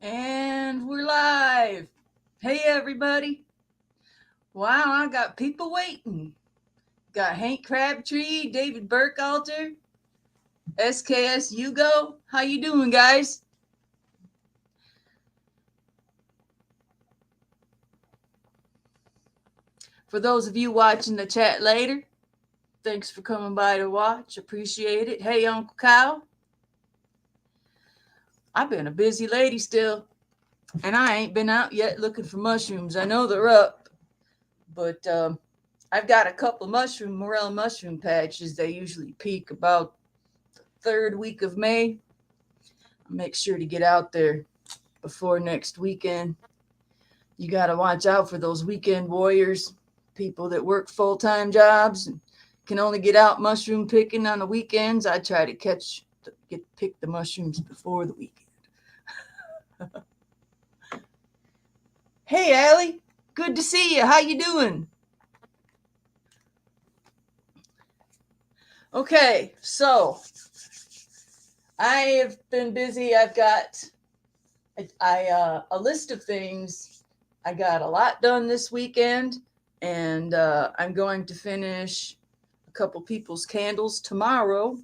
And we're live. Hey, everybody. Wow, I got people waiting. Got Hank Crabtree, David Burkhalter, SKS Hugo. How you doing, guys? For those of you watching the chat later, thanks for coming by to watch. Appreciate it. Hey, Uncle Kyle. I've been a busy lady still, and I ain't been out yet looking for mushrooms. I know they're up, but I've got a couple morel mushroom patches. They usually peak about the third week of May. I'll make sure to get out there before next weekend. You got to watch out for those weekend warriors, people that work full-time jobs and can only get out mushroom picking on the weekends. I try to pick the mushrooms before the weekend. Hey, Allie, good to see you. How you doing? Okay, so I have been busy. I've got a list of things. I got a lot done this weekend, and I'm going to finish a couple people's candles tomorrow.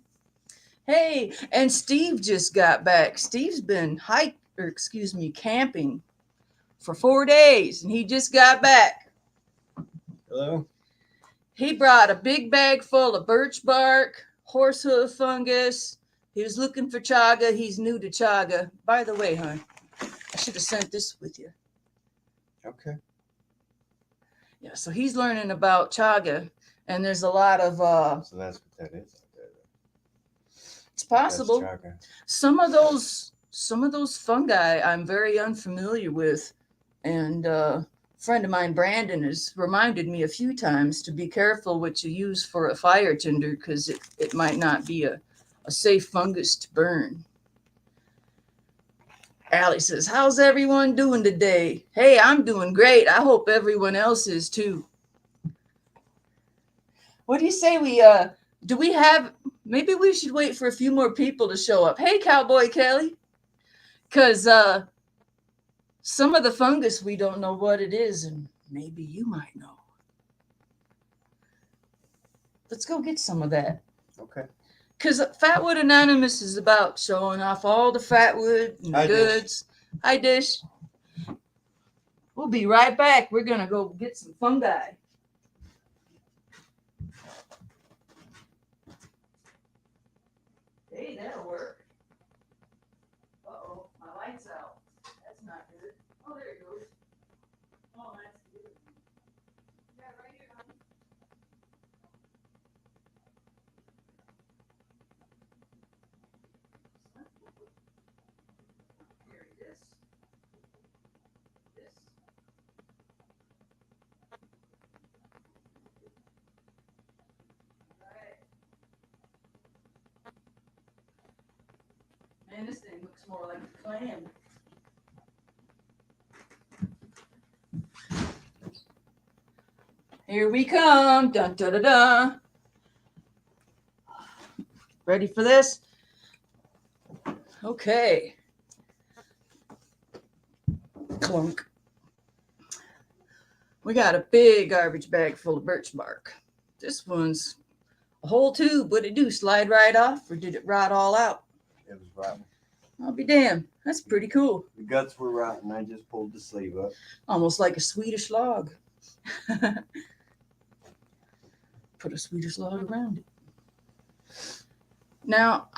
Hey, and Steve just got back. Steve's been camping for 4 days, and he just got back. Hello. He brought a big bag full of birch bark, horsehoof fungus. He was looking for chaga. He's new to chaga. By the way, hon, I should have sent this with you. Okay. Yeah, so he's learning about chaga, and there's a lot of. So that's what that is. It's possible. That's chaga. Some of those fungi I'm very unfamiliar with, and a friend of mine, Brandon, has reminded me a few times to be careful what you use for a fire tinder because it might not be a safe fungus to burn. Allie says, how's everyone doing today? Hey, I'm doing great. I hope everyone else is too. What do you say maybe we should wait for a few more people to show up. Hey, Cowboy Kelly. Because some of the fungus we don't know what it is, and maybe you might know. Let's go get some of that. Okay. Because Fatwood Anonymous is about showing off all the Fatwood and Hi, goods. Dish. Hi, Dish. We'll be right back. We're going to go get some fungi. Hey, that'll work. Uh-oh, my light's out. That's not good. Oh, there it goes. Oh, that's good. Yeah, right here, honey. Here it is. This. All right. Man, this thing looks more like a clam. Here we come. Dun, dun, dun, dun. Ready for this? Okay. Clunk. We got a big garbage bag full of birch bark. This one's a whole tube. Would it do? Slide right off, or did it rot all out? It was rotten. I'll be damned. That's pretty cool. The guts were rotten. I just pulled the sleeve up. Almost like a Swedish log. Put a Swedish log around it. Now,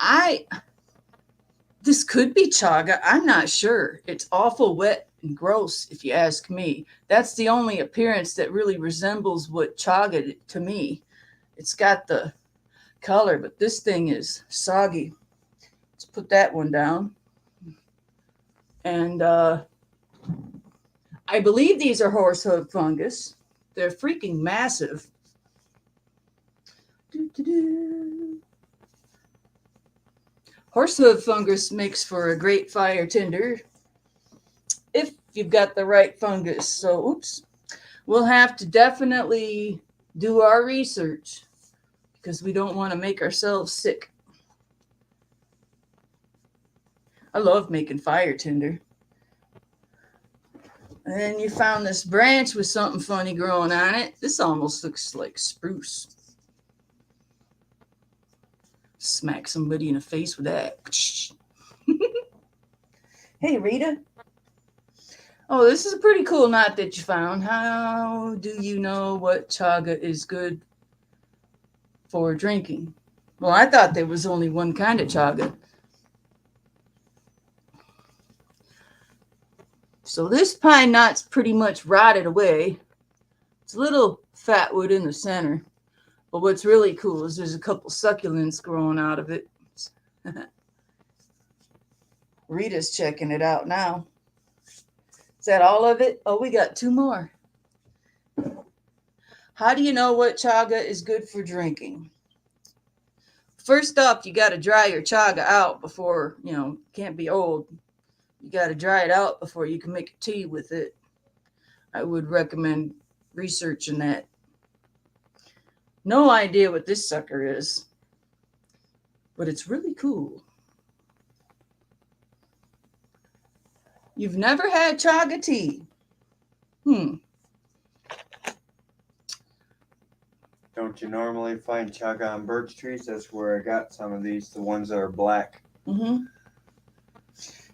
this could be chaga. I'm not sure. It's awful wet and gross, if you ask me. That's the only appearance that really resembles what chaga to me. It's got the color, but this thing is soggy. Let's put that one down. And I believe these are horsehoof fungus. They're freaking massive. Doo-doo-doo. Horsehoof fungus makes for a great fire tinder if you've got the right fungus. So, we'll have to definitely do our research because we don't want to make ourselves sick. I love making fire tinder. And then you found this branch with something funny growing on it. This almost looks like spruce. Smack somebody in the face with that. Hey, Rita. Oh, this is a pretty cool knot that you found. How do you know what chaga is good for drinking? Well, I thought there was only one kind of chaga. So this pine knot's pretty much rotted away. It's a little fatwood in the center. But what's really cool is there's a couple succulents growing out of it. Rita's checking it out now. Is that all of it? Oh, we got two more. How do you know what chaga is good for drinking? First off, you got to dry your chaga out before, can't be old. You got to dry it out before you can make a tea with it. I would recommend researching that. No idea what this sucker is, but it's really cool. You've never had chaga tea? Don't you normally find chaga on birch trees? That's where I got some of these, the ones that are black. Mm-hmm.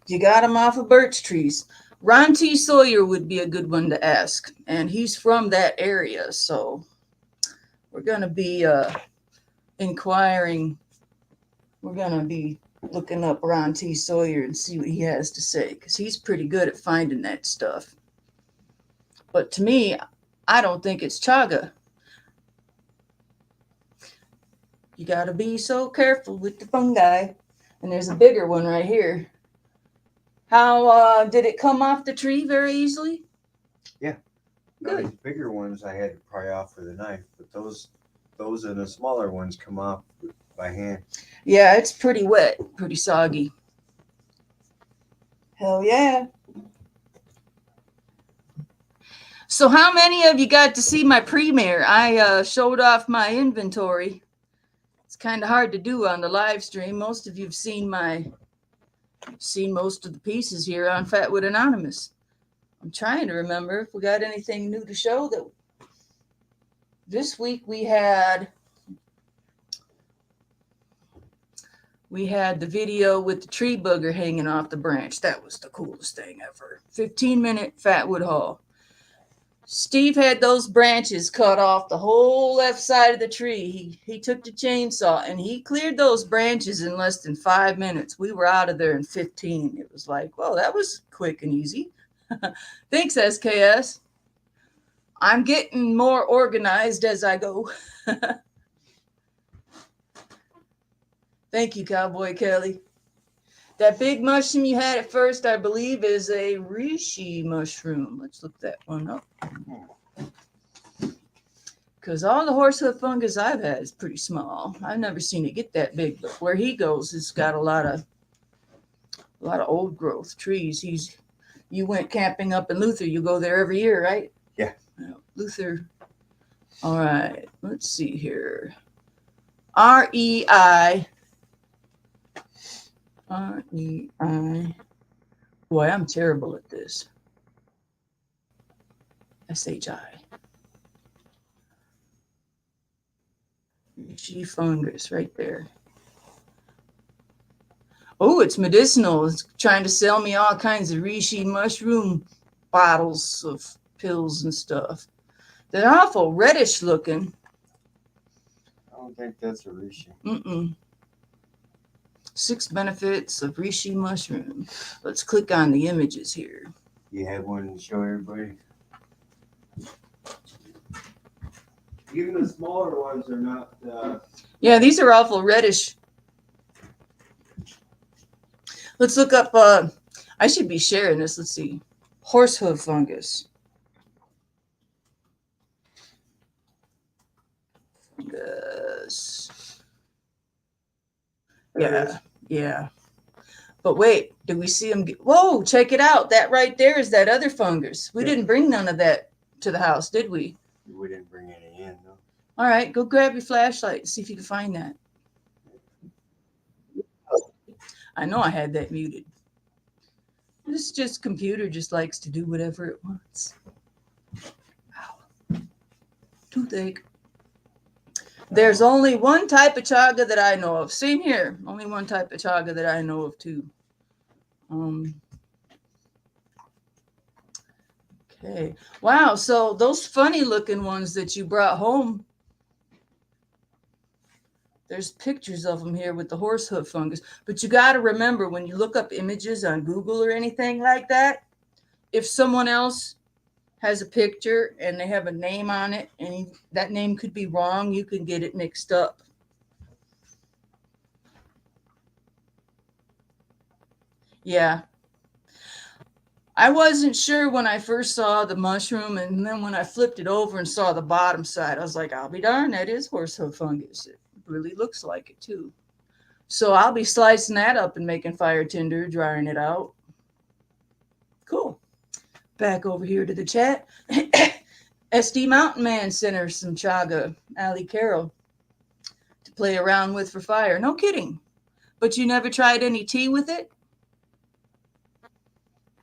You got them off of birch trees. Ron T. Sawyer would be a good one to ask, and he's from that area, so we're going to be inquiring. We're going to be looking up Ron T. Sawyer and see what he has to say, because he's pretty good at finding that stuff. But to me, I don't think it's chaga. You got to be so careful with the fungi. And there's a bigger one right here. How did it come off the tree very easily? Yeah. Good. These bigger ones I had to pry off with a knife, but those and the smaller ones come off by hand. Yeah, it's pretty wet, pretty soggy. Hell yeah. So how many of you got to see my premiere? I showed off my inventory. It's kind of hard to do on the live stream. Most of you have seen most of the pieces here on Fatwood Anonymous. I'm trying to remember if we got anything new to show. That this week we had the video with the tree booger hanging off the branch. That was the coolest thing ever. 15-minute Fatwood haul. Steve had those branches cut off the whole left side of the tree. He took the chainsaw and he cleared those branches in less than 5 minutes. We were out of there in 15. It was like, well, that was quick and easy. Thanks, SKS. I'm getting more organized as I go. Thank you, Cowboy Kelly. That big mushroom you had at first, I believe, is a reishi mushroom. Let's look that one up. Because all the horsehoof fungus I've had is pretty small. I've never seen it get that big, but where he goes, it's got a lot of old growth trees. You went camping up in Luther. You go there every year, right? Yeah. Luther. All right. Let's see here. REI. Boy, I'm terrible at this. SHI. Reishi fungus right there. Oh, it's medicinal. It's trying to sell me all kinds of reishi mushroom bottles of pills and stuff. They're awful reddish looking. I don't think that's a reishi. 6 benefits of reishi mushroom. Let's click on the images here. You have one to show everybody? Even the smaller ones are not. Yeah, these are awful reddish. Let's look up. I should be sharing this. Let's see. Horsehoof fungus. Yeah. But wait, do we see them? Whoa, check it out. That right there is that other fungus. We didn't bring none of that to the house, did we? We didn't bring any in, no. All right, go grab your flashlight and see if you can find that. I know I had that muted. This just computer just likes to do whatever it wants. Ow. Toothache. There's only one type of chaga that I know of. Same here. Only one type of chaga that I know of too. Um, okay. Wow. So those funny looking ones that you brought home, there's pictures of them here with the horsehoof fungus. But you got to remember when you look up images on Google or anything like that, if someone else has a picture and they have a name on it and that name could be wrong, you can get it mixed up. Yeah. I wasn't sure when I first saw the mushroom, and then when I flipped it over and saw the bottom side, I was like, I'll be darned, that is horsehoof fungus. It really looks like it too. So I'll be slicing that up and making fire tinder, drying it out. Cool. Back over here to the chat. SD Mountain Man sent her some chaga, Ali Carroll, to play around with for fire. No kidding. But you never tried any tea with it?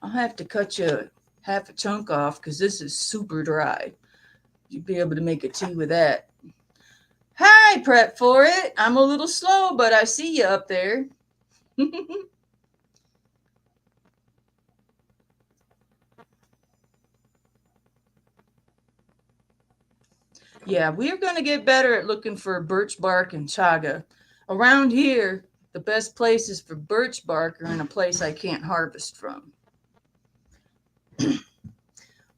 I'll have to cut you half a chunk off because this is super dry. You'd be able to make a tea with that. Hi, prep for it. I'm a little slow, but I see you up there. Yeah, we're going to get better at looking for birch bark and chaga. Around here, the best places for birch bark are in a place I can't harvest from.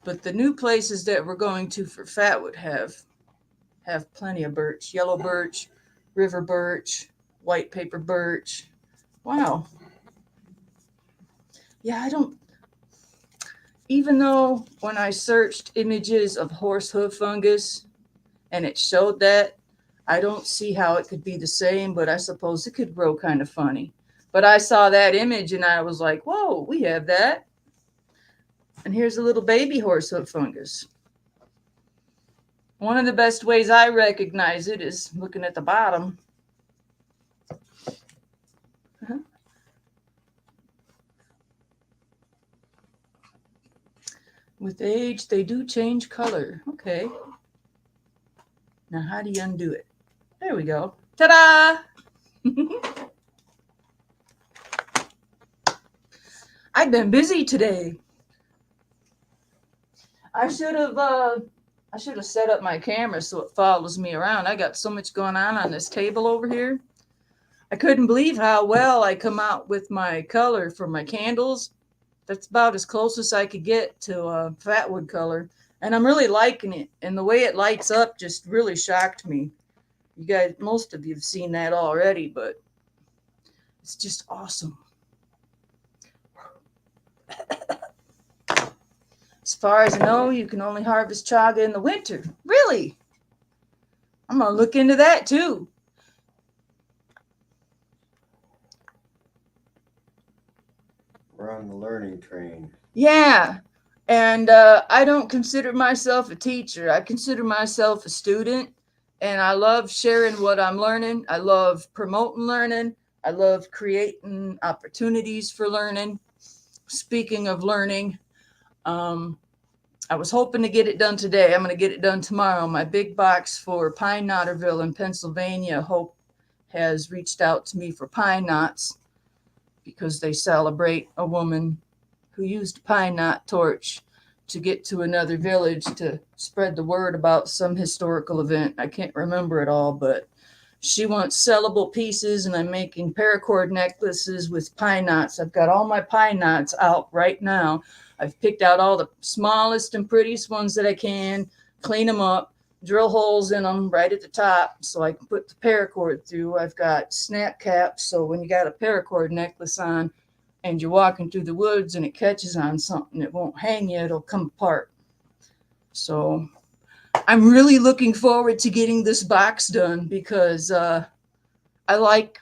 But the new places that we're going to for Fatwood have plenty of birch. Yellow birch, river birch, white paper birch. Wow. Yeah, I don't, even though when I searched images of horsehoof fungus and it showed that, I don't see how it could be the same, but I suppose it could grow kind of funny. But I saw that image and I was like, whoa, we have that. And here's a little baby horsehoof fungus. One of the best ways I recognize it is looking at the bottom. Uh-huh. With age, they do change color. Okay. Now, how do you undo it? There we go. Ta-da! I've been busy today. I should have set up my camera so it follows me around. I got so much going on this table over here. I couldn't believe how well I come out with my color for my candles. That's about as close as I could get to Fatwood color. And I'm really liking it. And the way it lights up just really shocked me. You guys, most of you have seen that already, but it's just awesome. As far as I know, you can only harvest chaga in the winter. Really? I'm going to look into that too. We're on the learning train. Yeah. And I don't consider myself a teacher. I consider myself a student. And I love sharing what I'm learning. I love promoting learning. I love creating opportunities for learning. Speaking of learning, I was hoping to get it done today. I'm going to get it done tomorrow. My big box for Pine Knotterville in Pennsylvania, Hope has reached out to me for pine knots because they celebrate a woman who used a pine knot torch to get to another village to spread the word about some historical event. I can't remember it all, but she wants sellable pieces, and I'm making paracord necklaces with pine knots. I've got all my pine knots out right now. I've picked out all the smallest and prettiest ones that I can, clean them up, drill holes in them right at the top so I can put the paracord through. I've got snap caps, so when you got a paracord necklace on and you're walking through the woods and it catches on something, it won't hang you, it'll come apart. So I'm really looking forward to getting this box done because I like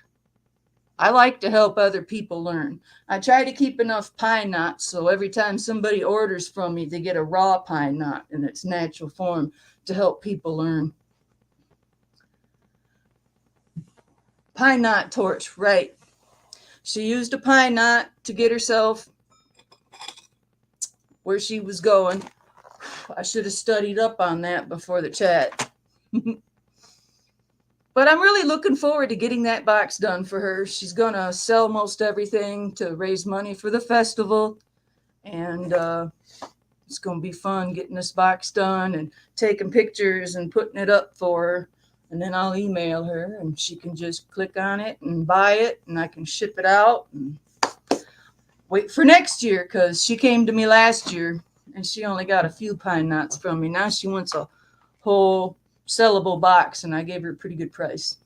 to help other people learn. I try to keep enough pine knots so every time somebody orders from me, they get a raw pine knot in its natural form to help people learn. Pine knot torch, right. She used a pine knot to get herself where she was going. I should have studied up on that before the chat. But I'm really looking forward to getting that box done for her. She's going to sell most everything to raise money for the festival. And it's going to be fun getting this box done and taking pictures and putting it up for her. And then I'll email her and she can just click on it and buy it. And I can ship it out and wait for next year, because she came to me last year and she only got a few pine knots from me. Now she wants a whole sellable box, and I gave her a pretty good price.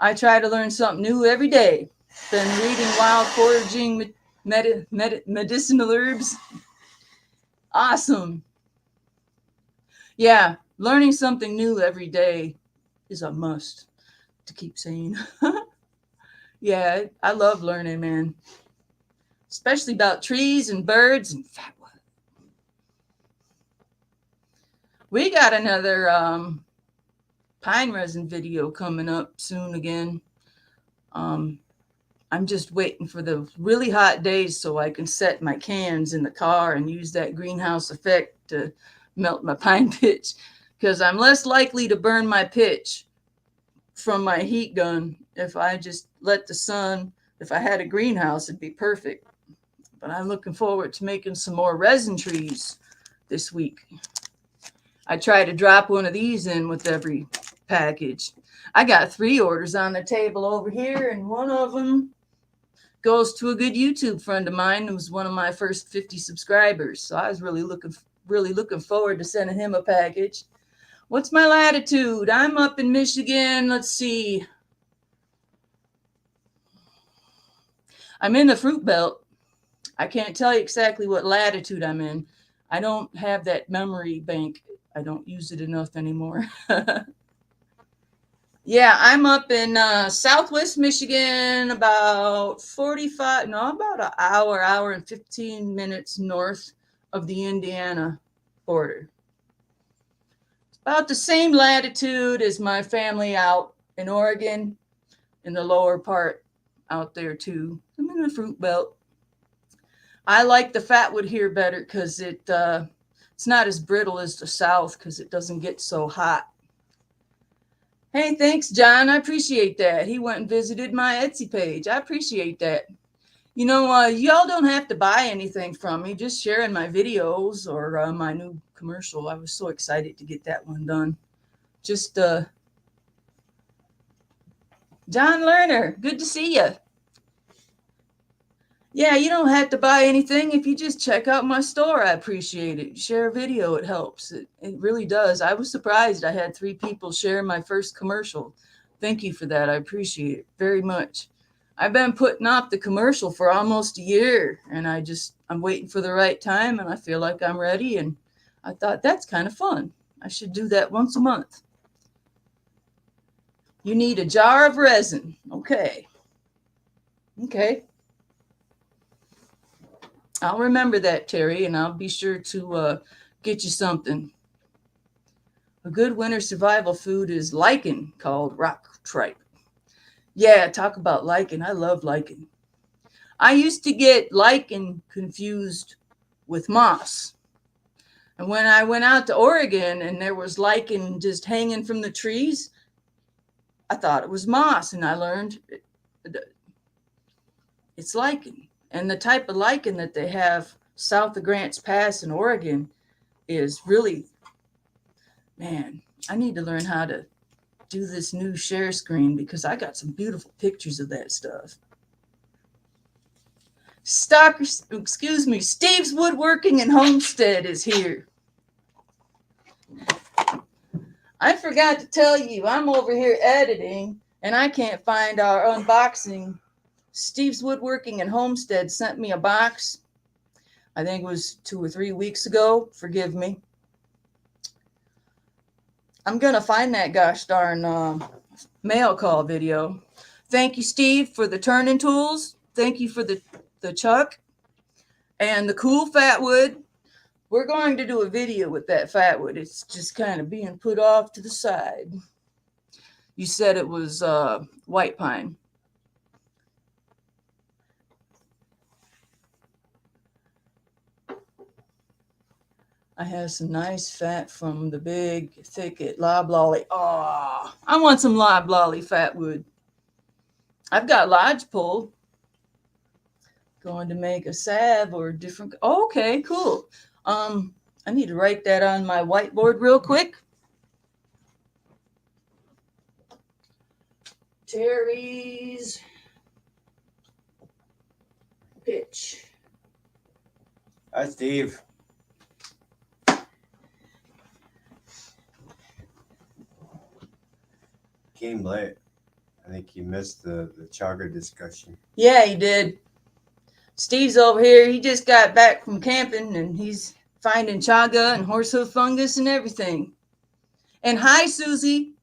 I try to learn something new every day. Been reading Wild Foraging Medicinal Herbs. Awesome. Yeah, learning something new every day is a must, to keep saying. Yeah, I love learning, man. Especially about trees and birds and fatwood. We got another pine resin video coming up soon again. I'm just waiting for the really hot days so I can set my cans in the car and use that greenhouse effect to melt my pine pitch, because I'm less likely to burn my pitch from my heat gun if I just let the sun. If I had a greenhouse, it'd be perfect. But I'm looking forward to making some more resin trees this week. I try to drop one of these in with every package. I got 3 orders on the table over here, and one of them goes to a good YouTube friend of mine who was one of my first 50 subscribers. So I was really looking forward to sending him a package. What's my latitude? I'm up in Michigan. Let's see. I'm in the fruit belt. I can't tell you exactly what latitude I'm in. I don't have that memory bank. I don't use it enough anymore. Yeah, I'm up in Southwest Michigan, about about an hour and 15 minutes north of the Indiana border. It's about the same latitude as my family out in Oregon, in the lower part out there too. I'm in the fruit belt. I like the fatwood here better because it's not as brittle as the south, because it doesn't get so hot. Hey, thanks, John. I appreciate that. He went and visited my Etsy page. I appreciate that. You know, y'all don't have to buy anything from me. Just sharing my videos or my new commercial. I was so excited to get that one done. Just, John Lerner, good to see you. Yeah, you don't have to buy anything if you just check out my store. I appreciate it. Share a video, it helps. It really does. I was surprised I had 3 people share my first commercial. Thank you for that. I appreciate it very much. I've been putting off the commercial for almost a year, and I'm waiting for the right time, and I feel like I'm ready, and I thought that's kind of fun. I should do that once a month. You need a jar of resin. Okay. I'll remember that, Terry, and I'll be sure to get you something. A good winter survival food is lichen, called rock tripe. Yeah, talk about lichen. I love lichen. I used to get lichen confused with moss. And when I went out to Oregon and there was lichen just hanging from the trees, I thought it was moss, and I learned it's lichen. And the type of lichen that they have south of Grants Pass in Oregon is really, man, I need to learn how to do this new share screen, because I got some beautiful pictures of that stuff. Steve's Woodworking and Homestead is here. I forgot to tell you, I'm over here editing and I can't find our unboxing. Steve's Woodworking and Homestead sent me a box. I think it was 2 or 3 weeks ago. Forgive me. I'm going to find that gosh darn mail call video. Thank you, Steve, for the turning tools. Thank you for the chuck and the cool fatwood. We're going to do a video with that fatwood. It's just kind of being put off to the side. You said it was white pine. I have some nice fat from the big thicket loblolly. Oh, I want some loblolly fatwood. I've got lodgepole. Going to make a salve or a different. Oh, okay, cool. I need to write that on my whiteboard real quick. Terry's pitch. Hi, Steve. Came late. I think he missed the chaga discussion. Yeah, he did. Steve's over here. He just got back from camping and he's finding chaga and horsehoof fungus and everything. And hi, Susie.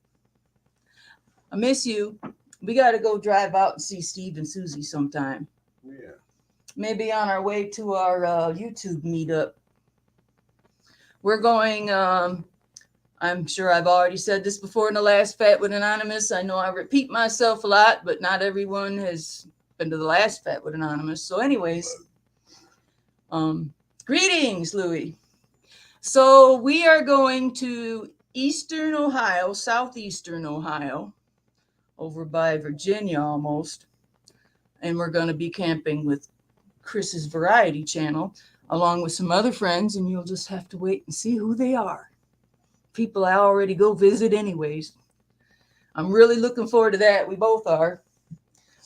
I miss you. We got to go drive out and see Steve and Susie sometime. Yeah. Maybe on our way to our YouTube meetup. We're going, I'm sure I've already said this before in the last Fatwood Anonymous. I know I repeat myself a lot, but not everyone has been to the last Fatwood Anonymous. So anyways, greetings, Louie. So we are going to Eastern Ohio, Southeastern Ohio, over by Virginia almost. And we're going to be camping with Chris's Variety Channel, along with some other friends, and you'll just have to wait and see who they are. People I already go visit anyways. I'm really looking forward to that. We both are.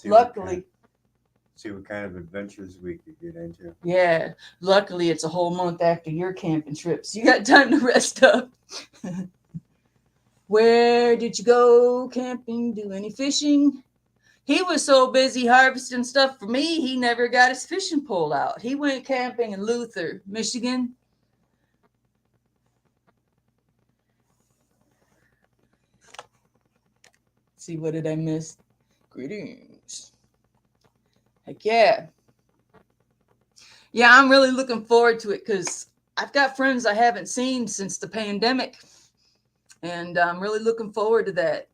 Luckily. See what kind of adventures we could get into. Yeah. Luckily, it's a whole month after your camping trip, so you got time to rest up. Where did you go camping? Do any fishing? He was so busy harvesting stuff for me, he never got his fishing pole out. He went camping in Luther, Michigan. See, what did I miss? Greetings. Heck yeah. Yeah, I'm really looking forward to it because I've got friends I haven't seen since the pandemic. And I'm really looking forward to that.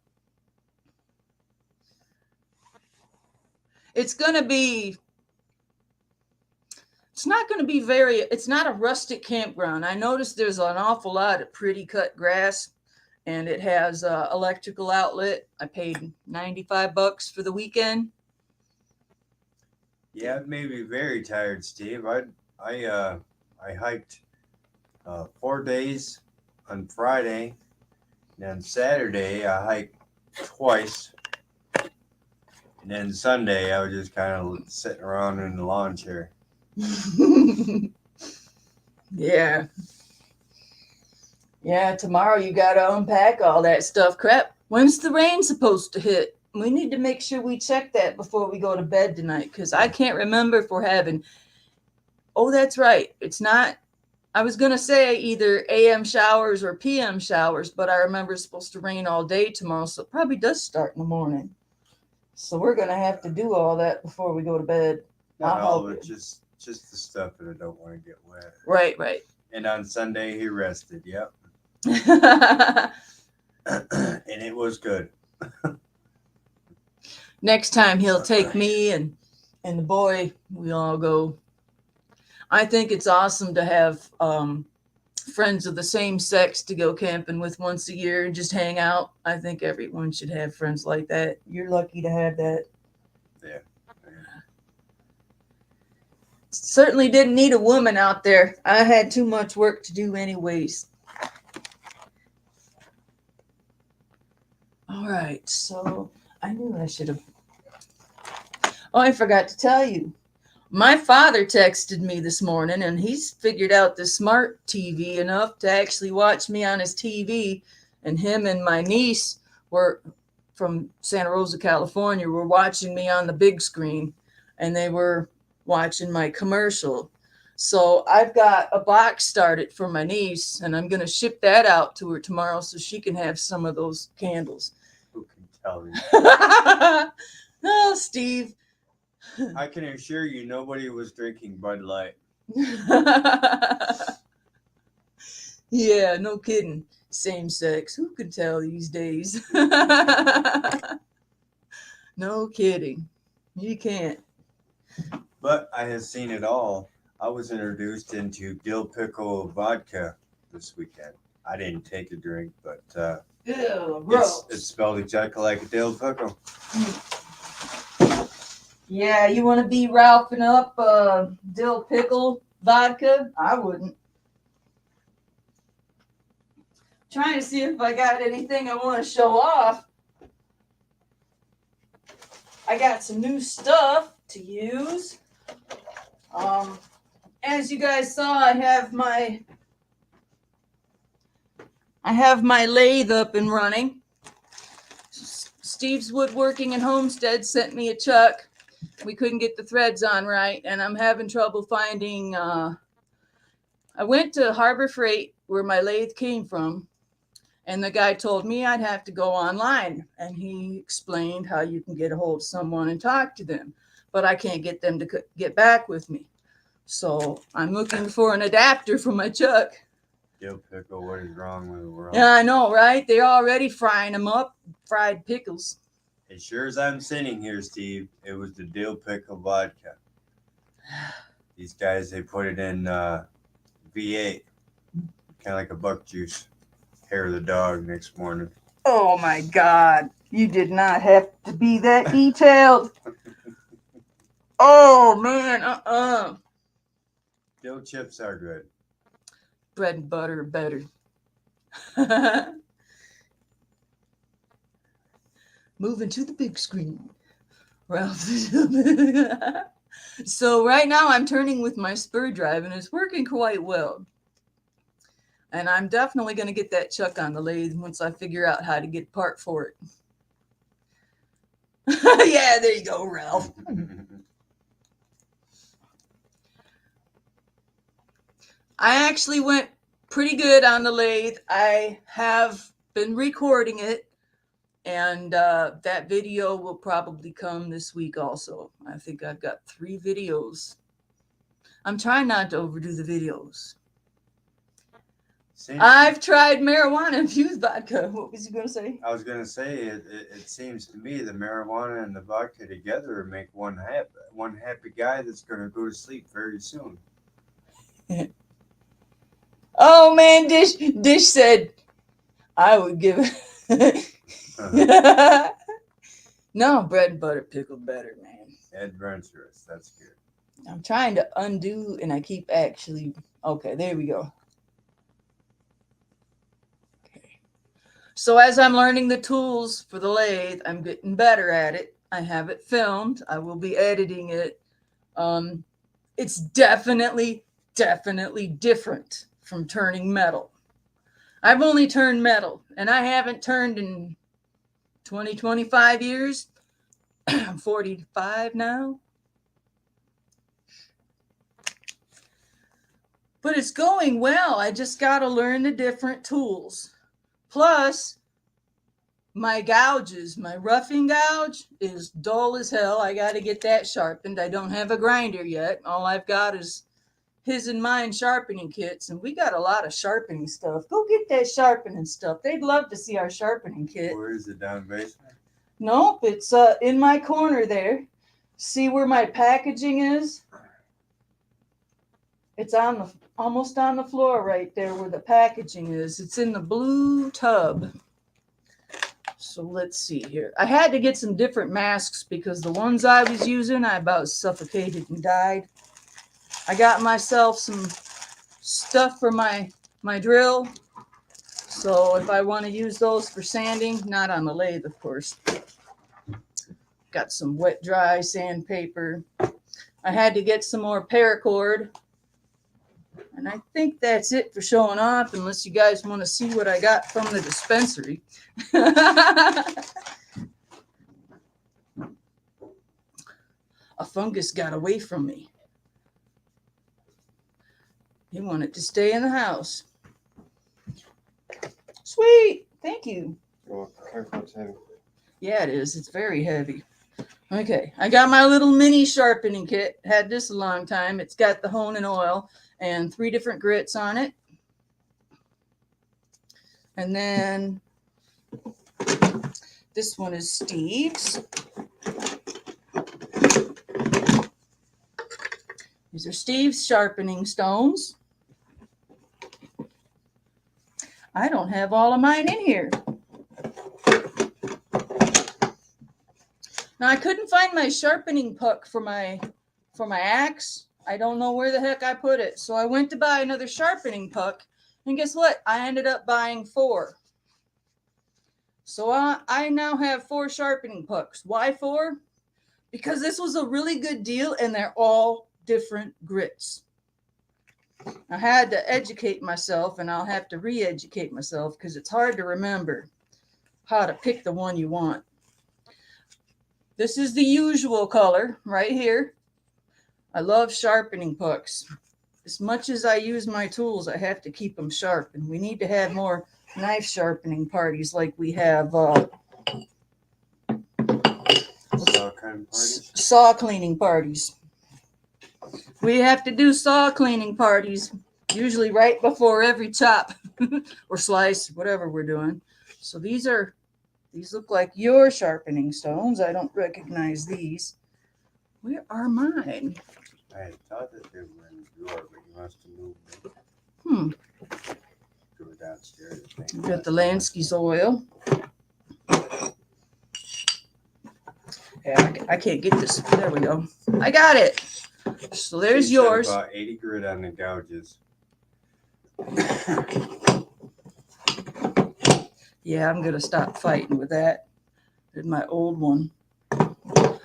It's not a rustic campground. I noticed there's an awful lot of pretty cut grass and it has an electrical outlet. I paid $95 for the weekend. Yeah, it made me very tired, Steve. I hiked 4 days on Friday, and then Saturday I hiked twice, and then Sunday I was just kind of sitting around in the lawn chair. Yeah. Yeah, tomorrow you got to unpack all that stuff. Crap. When's the rain supposed to hit? We need to make sure we check that before we go to bed tonight because I can't remember if we're having. Oh, that's right. It's not. I was going to say either AM showers or PM showers, but I remember it's supposed to rain all day tomorrow, so it probably does start in the morning. So we're going to have to do all that before we go to bed. Not all of it, just the stuff that I don't want to get wet. Right. And on Sunday he rested. Yep. And it was good. Next time he'll take me and the boy. We all go. I think it's awesome to have friends of the same sex to go camping with once a year and just hang out. I think everyone should have friends like that. You're lucky to have that. Yeah. Certainly didn't need a woman out there. I had too much work to do anyways. All right, so I knew I should have. Oh, I forgot to tell you. My father texted me this morning and he's figured out the smart TV enough to actually watch me on his TV. And him and my niece were from Santa Rosa, California, were watching me on the big screen and they were watching my commercial. So I've got a box started for my niece and I'm going to ship that out to her tomorrow so she can have some of those candles. Who can tell you? Oh, Steve. I can assure you nobody was drinking Bud Light. Yeah, no kidding. Same sex. Who could tell these days? No kidding. You can't. But I have seen it all I was introduced into dill pickle vodka this weekend. I didn't take a drink, but Ew, gross. it's spelled exactly like a dill pickle. Yeah, you want to be ralphing up dill pickle vodka? I wouldn't. Trying to see if I got anything I want to show off. I got some new stuff to use. As you guys saw, I have my lathe up and running. Steve's Woodworking and Homestead sent me a chuck. We couldn't get the threads on right, and I'm having trouble finding. I went to Harbor Freight, where my lathe came from, and the guy told me I'd have to go online, and he explained how you can get a hold of someone and talk to them, but I can't get them to get back with me. So I'm looking for an adapter for my chuck. Dill pickle, what is wrong with the world? Yeah, I know, right? They're already frying them up, fried pickles. As sure as I'm sitting here, Steve, it was the dill pickle vodka. These guys, they put it in V8, kind of like a buck juice. Hair of the dog next morning. Oh my God. You did not have to be that detailed. Oh man, Dill chips are good. Bread and butter better. Moving to the big screen. Ralph. So right now I'm turning with my spur drive and it's working quite well. And I'm definitely going to get that chuck on the lathe once I figure out how to get part for it. Yeah, there you go, Ralph. I actually went pretty good on the lathe. I have been recording it, and that video will probably come this week also. I think I've got 3 videos. I'm trying not to overdo the videos. I've tried marijuana infused vodka. What was you going to say? I was going to say, it seems to me the marijuana and the vodka together make one happy guy that's going to go to sleep very soon. Oh man, Dish said I would give it. No, bread and butter pickle better, man. Adventurous, that's good. I'm trying to undo and I keep actually, okay, there we go. Okay. So as I'm learning the tools for the lathe, I'm getting better at it. I have it filmed. I will be editing it. It's definitely different from turning metal. I've only turned metal, and I haven't turned in 25 years. I'm 45 now. But it's going well. I just got to learn the different tools. Plus, my gouges, my roughing gouge is dull as hell. I got to get that sharpened. I don't have a grinder yet. All I've got is his and mine sharpening kits, and we got a lot of sharpening stuff. Go get that sharpening stuff. They'd love to see our sharpening kit. Where is it, down basement? Nope, it's in my corner there. See where my packaging is? It's almost on the floor right there where the packaging is. It's in the blue tub. So let's see here. I had to get some different masks because the ones I was using, I about suffocated and died. I got myself some stuff for my drill. So if I want to use those for sanding, not on the lathe, of course. Got some wet dry sandpaper. I had to get some more paracord. And I think that's it for showing off, unless you guys want to see what I got from the dispensary. A fungus got away from me. He wanted to stay in the house. Sweet. Thank you. Oh, careful, it's heavy. Yeah, it is. It's very heavy. Okay. I got my little mini sharpening kit. Had this a long time. It's got the hone and oil and 3 different grits on it. And then this one is Steve's. These are Steve's sharpening stones. I don't have all of mine in here. Now I couldn't find my sharpening puck for my axe. I don't know where the heck I put it. So I went to buy another sharpening puck, and guess what? I ended up buying 4. So I now have 4 sharpening pucks. Why 4? Because this was a really good deal, and they're all different grits. I had to educate myself, and I'll have to re-educate myself because it's hard to remember how to pick the one you want. This is the usual color right here. I love sharpening pucks. As much as I use my tools, I have to keep them sharp, and we need to have more knife sharpening parties like we have saw cleaning parties. We have to do saw cleaning parties usually right before every chop or slice, whatever we're doing. So these look like your sharpening stones. I don't recognize these. Where are mine? I thought that they were in the drawer, but you must have moved them. Go downstairs. We've got the Lansky's oil. Yeah, I can't get this. There we go. I got it. So there's She yours. said about 80 grit on the gouges. Yeah, I'm going to stop fighting with that. There's my old one.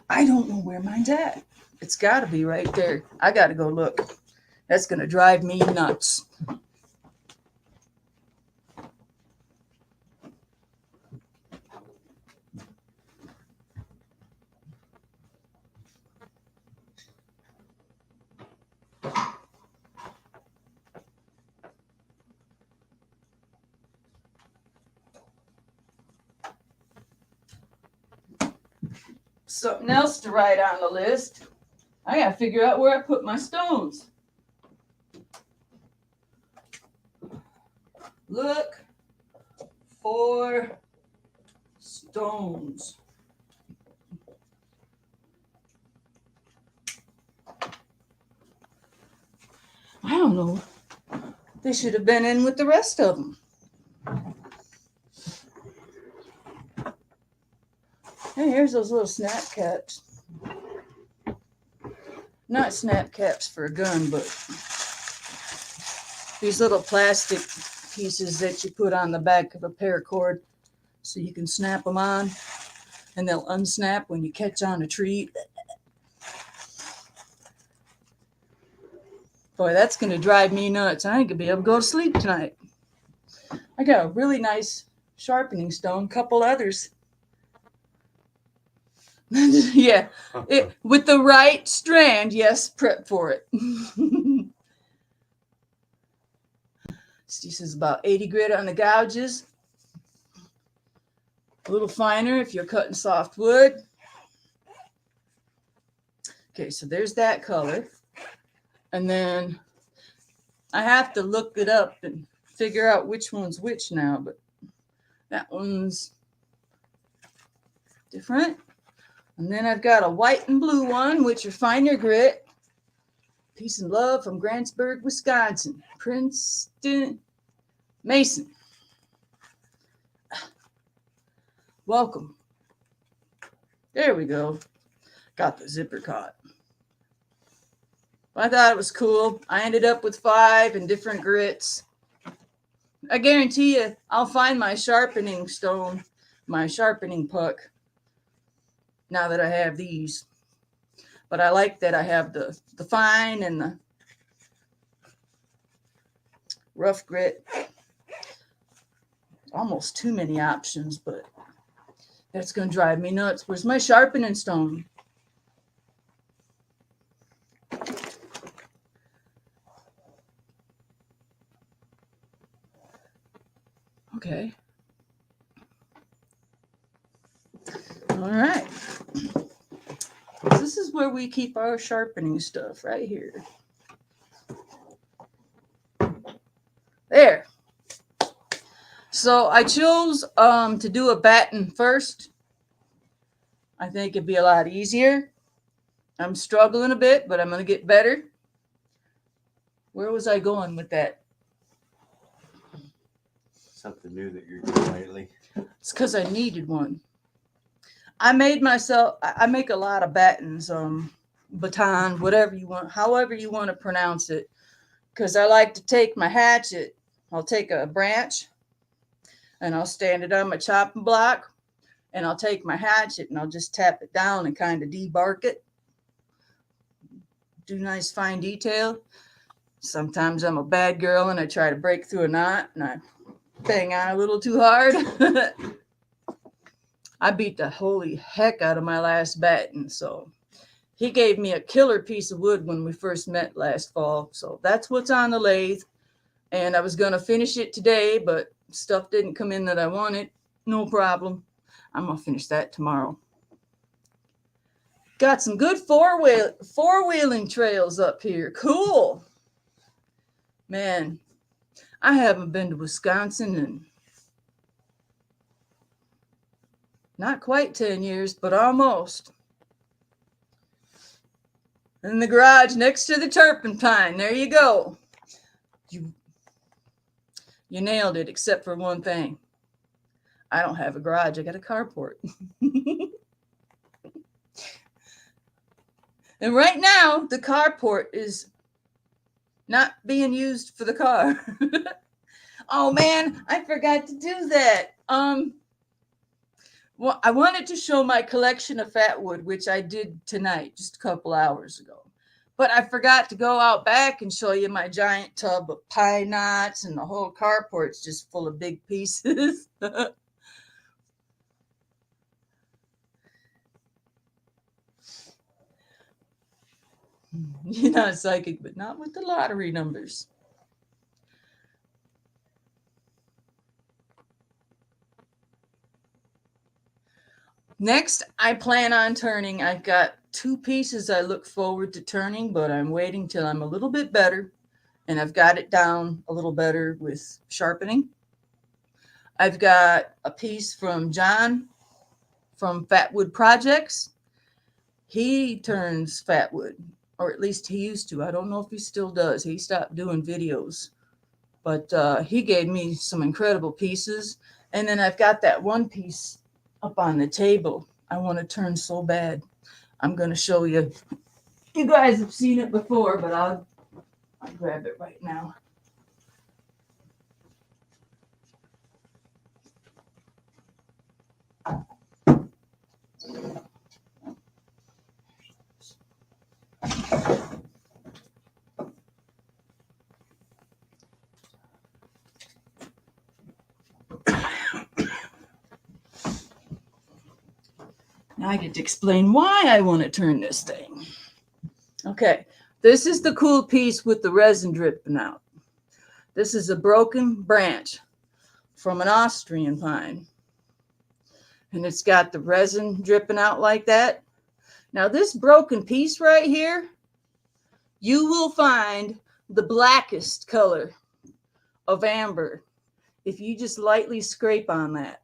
I don't know where mine's at. It's got to be right there. I got to go look. That's going to drive me nuts. Something else to write on the list. I got to figure out where I put my stones. Look for stones. I don't know. They should have been in with the rest of them. Hey, here's those little snap caps. Not snap caps for a gun, but these little plastic pieces that you put on the back of a paracord so you can snap them on, and they'll unsnap when you catch on a tree. Boy, that's going to drive me nuts. I ain't going to be able to go to sleep tonight. I got a really nice sharpening stone, couple others. Yeah, with the right strand, yes, prep for it. Steve says about 80 grit on the gouges. A little finer if you're cutting soft wood. Okay, so there's that color. And then I have to look it up and figure out which one's which now, but that one's different. And then I've got a white and blue one, which are finer grit. Peace and love from Grantsburg, Wisconsin. Princeton Mason. Welcome. There we go. Got the zipper caught. I thought it was cool. I ended up with 5 in different grits. I guarantee you, I'll find my sharpening stone, my sharpening puck, now that I have these. But I like that I have the fine and the rough grit. Almost too many options, but that's going to drive me nuts. Where's my sharpening stone? Okay. All right. This is where we keep our sharpening stuff, right here. There. So I chose to do a batten first. I think it'd be a lot easier. I'm struggling a bit, but I'm going to get better. Where was I going with that? Something new that you're doing lately. It's because I needed one. I make a lot of battens, baton, whatever you want, however you want to pronounce it. Because I like to take my hatchet, I'll take a branch and I'll stand it on my chopping block, and I'll take my hatchet and I'll just tap it down and kind of debark it. Do nice fine detail. Sometimes I'm a bad girl and I try to break through a knot and I bang on a little too hard. I beat the holy heck out of my last batten, so he gave me a killer piece of wood when we first met last fall. So that's what's on the lathe. And I was going to finish it today, but stuff didn't come in that I wanted. No problem. I'm going to finish that tomorrow. Got some good four-wheeling trails up here. Cool. Man, I haven't been to Wisconsin in not quite 10 years, but almost. In the garage next to the turpentine. There you go. You nailed it, except for one thing. I don't have a garage. I got a carport. And right now, the carport is not being used for the car. Oh man, I forgot to do that. Well, I wanted to show my collection of Fatwood, which I did tonight, just a couple hours ago. But I forgot to go out back and show you my giant tub of pine knots, and the whole carport's just full of big pieces. You're not psychic, but not with the lottery numbers. Next, I plan on turning. I've got 2 pieces I look forward to turning, but I'm waiting till I'm a little bit better, and I've got it down a little better with sharpening. I've got a piece from John from Fatwood Projects. He turns Fatwood, or at least he used to. I don't know if he still does. He stopped doing videos, but he gave me some incredible pieces. And then I've got that one piece up on the table I want to turn so bad. I'm going to show you. You guys have seen it before, but I'll grab it right now. Now I get to explain why I want to turn this thing. Okay, this is the cool piece with the resin dripping out. This is a broken branch from an Austrian pine. And it's got the resin dripping out like that. Now this broken piece right here, you will find the blackest color of amber if you just lightly scrape on that.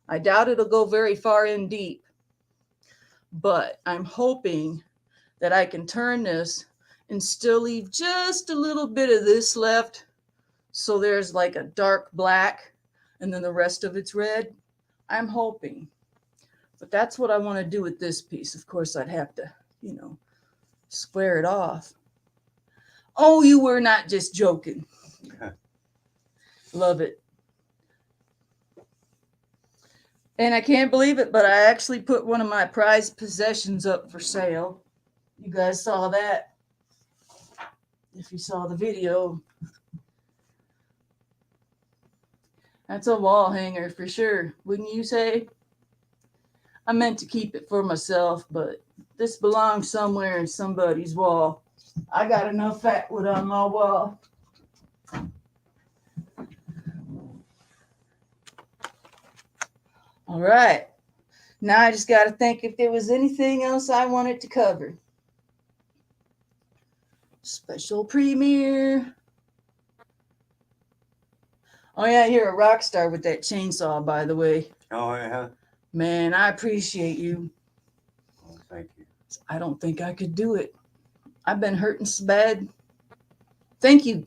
I doubt it'll go very far in deep, but I'm hoping that I can turn this and still leave just a little bit of this left, so there's like a dark black and then the rest of it's red. I'm hoping. But that's what I want to do with this piece. Of course, I'd have to, square it off. Oh, you were not just joking. Love it. And I can't believe it, but I actually put one of my prized possessions up for sale. You guys saw that. If you saw the video. That's a wall hanger for sure, wouldn't you say? I meant to keep it for myself, but this belongs somewhere in somebody's wall. I got enough Fatwood on my wall. All right. Now I just got to think if there was anything else I wanted to cover. Special premiere. Oh yeah, you're a rock star with that chainsaw, by the way. Oh, yeah. Man, I appreciate you. Well, thank you. I don't think I could do it. I've been hurting so bad. Thank you.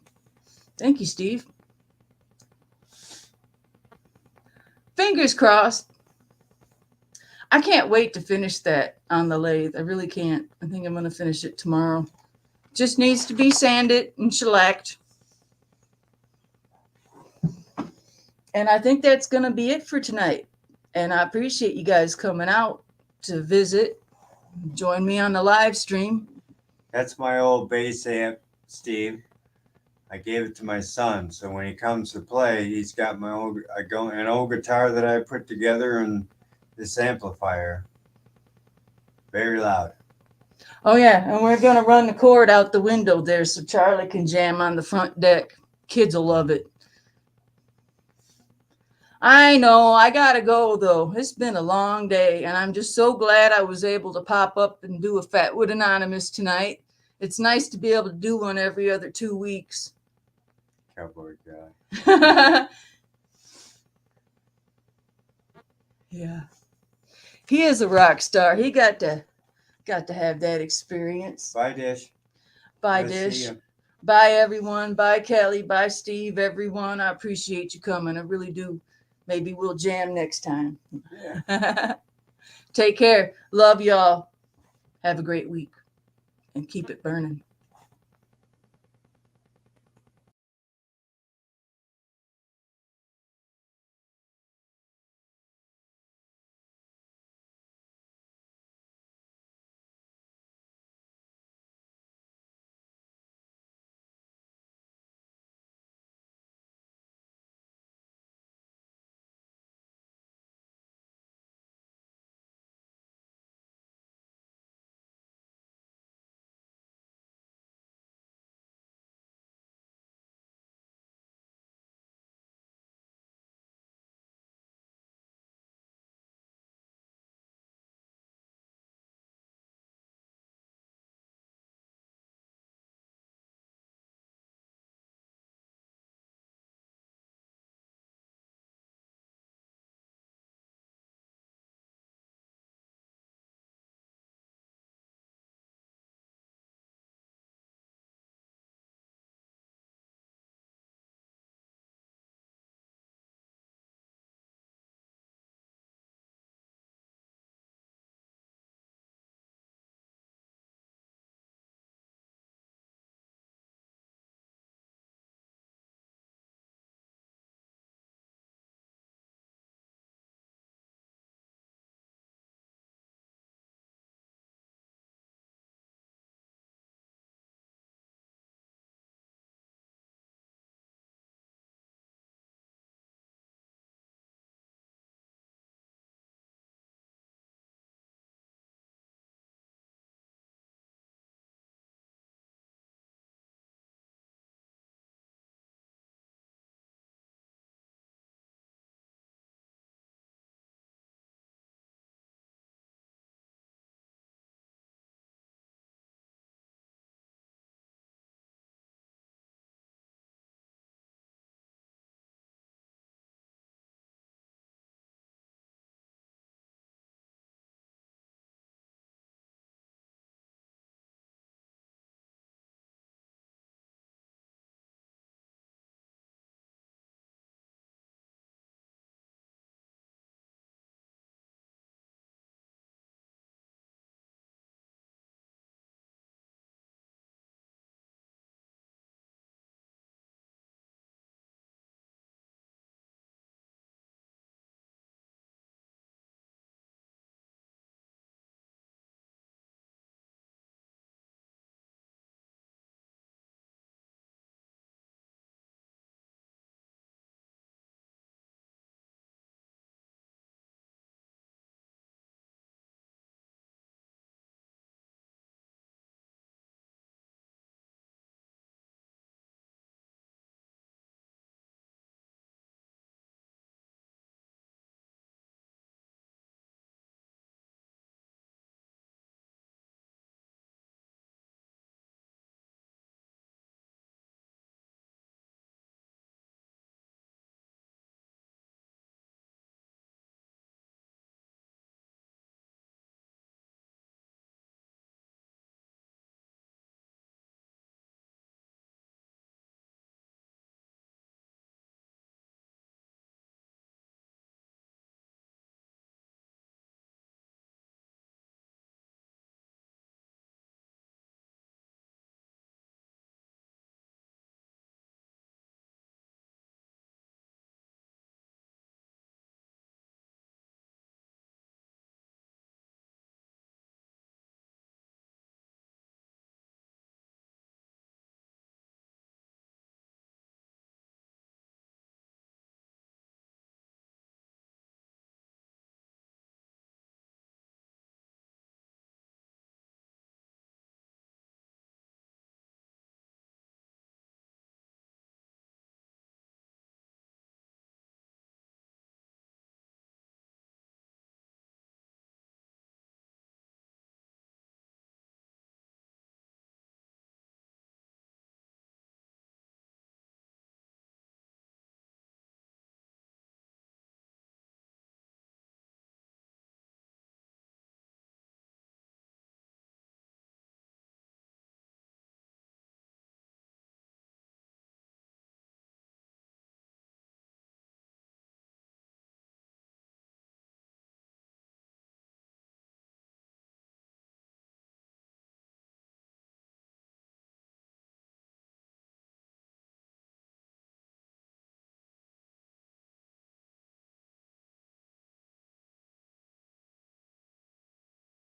Thank you, Steve. Fingers crossed. I can't wait to finish that on the lathe. I really can't. I think I'm going to finish it tomorrow. Just needs to be sanded and shellacked. And I think that's going to be it for tonight. And I appreciate you guys coming out to visit. Join me on the live stream. That's my old bass amp, Steve. I gave it to my son, so when he comes to play, he's got an old guitar that I put together and this amplifier. Very loud. Oh, yeah. And we're going to run the cord out the window there so Charlie can jam on the front deck. Kids will love it. I know. I got to go, though. It's been a long day, and I'm just so glad I was able to pop up and do a Fatwood Anonymous tonight. It's nice to be able to do one every other 2 weeks. Cowboy guy. Yeah. He is a rock star. He got to have that experience. Bye, Dish. Bye, Let's Dish. see ya. Bye, everyone. Bye, Kelly. Bye, Steve. Everyone. I appreciate you coming. I really do. Maybe we'll jam next time. Yeah. Take care. Love y'all. Have a great week. And keep it burning.